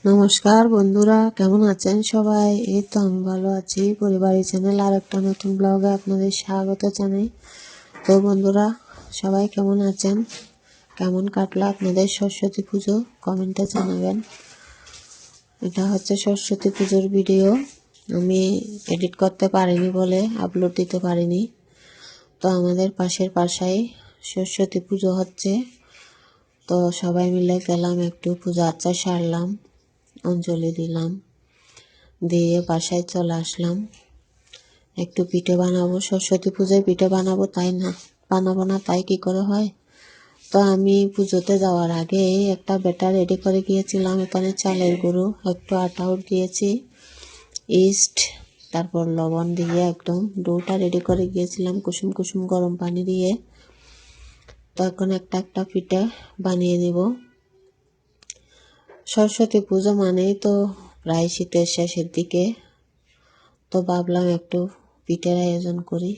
নমস্কার বন্ধুরা, কেমন আছেন সবাই? এই তো আমি ভালো আছি। পরিবারের চ্যানেল আর একটা নতুন ব্লগে আপনাদের স্বাগত জানাই। তো বন্ধুরা, সবাই কেমন আছেন? কেমন কাটলো আপনাদের সরস্বতী পুজো? কমেন্টে জানাবেন। এটা হচ্ছে সরস্বতী পুজোর ভিডিও। আমি এডিট করতে পারিনি বলে আপলোড দিতে পারিনি। তো আমাদের পাশের পাশায় সরস্বতী পুজো হচ্ছে, তো সবাই মিলে গেলাম, একটু পূজা আর্চা সারলাম, অঞ্জলি দিলাম, দিয়ে বাসায় চলে আসলাম। একটু পিঠে বানাবো, সরস্বতী পুজোয় পিঠে বানাবো, বানাবো না তাই কি করে হয়? তো আমি পুজোতে যাওয়ার আগে একটা ব্যাটার রেডি করে গিয়েছিলাম। এখানে চালের গুঁড়ো, একটু আটাও দিয়েছি, ইস্ট, তারপর লবণ দিয়ে একদম ডোটা রেডি করে গিয়েছিলাম কুসুম কুসুম গরম পানি দিয়ে। তো এখন একটা একটা পিঠে বানিয়ে নিব। সরস্বতী পুজো মানেই তো প্রায় শীতের শেষের দিকে, তো ভাবলাম একটু পিঠের আয়োজন করি।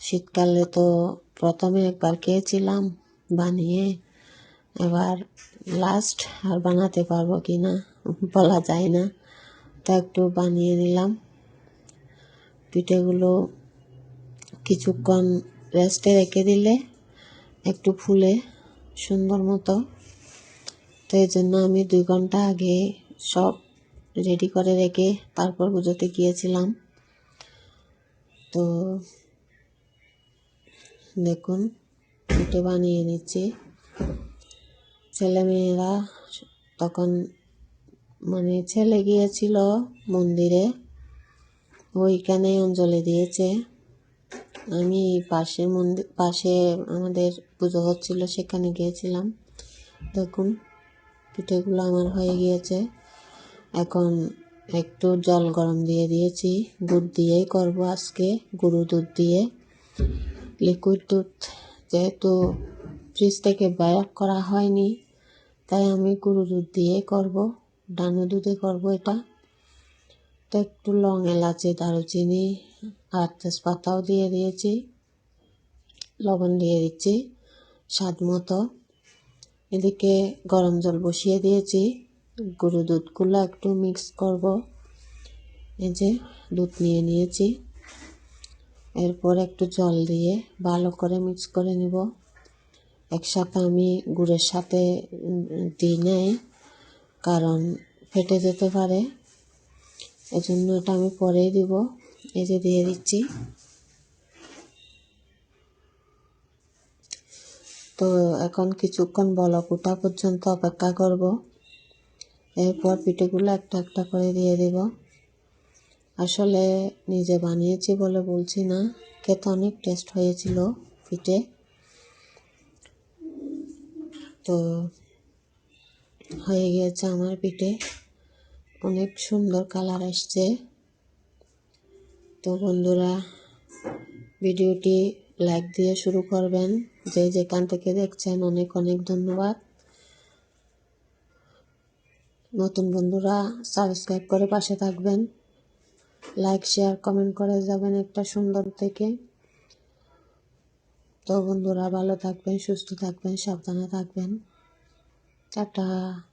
শীতকালে তো প্রথমে একবার খেয়েছিলাম বানিয়ে, এবার লাস্ট আর বানাতে পারবো কি না বলা যায় না। তো একটু বানিয়ে নিলাম। পিঠেগুলো কিছুক্ষণ রেস্টে রেখে দিলে একটু ফুলে সুন্দর মতো। তো এই জন্য আমি 2 ঘন্টা আগে সব রেডি করে রেখে তারপর পুজোতে গিয়েছিলাম। তো দেখুন, পিঠে বানিয়ে নিচ্ছি। ছেলেমেয়েরা তখন ছেলে গিয়েছিল মন্দিরে, ওইখানে অঞ্জলি দিয়েছে। আমি পাশে আমাদের পুজো হচ্ছিল, সেখানে গিয়েছিলাম। দেখুন, পিঠেগুলো আমার হয়ে গিয়েছে। এখন একটু জল গরম দিয়ে দিয়েছি, দুধ দিয়েই করব আজকে, গরু দুধ দিয়ে। লিকুইড দুধ যেহেতু ফ্রিজ থেকে বের করা হয়নি, তাই আমি গরু দুধ দিয়ে করব, ডানো দুধে করব এটা। তো একটু লং, এলাচি, দারুচিনি আর তেজপাতাও দিয়ে দিয়েছি, লবণ দিয়ে দিচ্ছি স্বাদ মতো। এদিকে গরম জল বসিয়ে দিয়েছি, গরু দুধগুলো একটু মিক্স করব। এই যে দুধ নিয়ে নিয়েছি, এরপর একটু জল দিয়ে ভালো করে মিক্স করে নিব। একসাথে আমি গুড়ের সাথে দিই নাই, কারণ ফেটে যেতে পারে, এজন্য এটা আমি পরেই দিব। এই যে দিয়ে দিচ্ছি। তো এখন কিছুক্ষণ বলক ওঠা পর্যন্ত অপেক্ষা করব। এরপর পিঠেগুলো একটা একটা করে দিয়ে দেব। আসলে নিজে বানিয়েছি বলে বলছি না, খেতে অনেক টেস্ট হয়েছিল পিঠে। তো হয়ে গিয়েছে আমার পিঠে, অনেক সুন্দর কালার আসছে। তো বন্ধুরা, ভিডিওটি লাইক দিয়ে শুরু করবেন, যে যেখান থেকে দেখছেন অনেক অনেক ধন্যবাদ। নতুন বন্ধুরা সাবস্ক্রাইব করে পাশে থাকবেন, লাইক শেয়ার কমেন্ট করে যাবেন একটা সুন্দর থেকে। তো বন্ধুরা, ভালো থাকবেন, সুস্থ থাকবেন, সাবধানে থাকবেন। টাটা।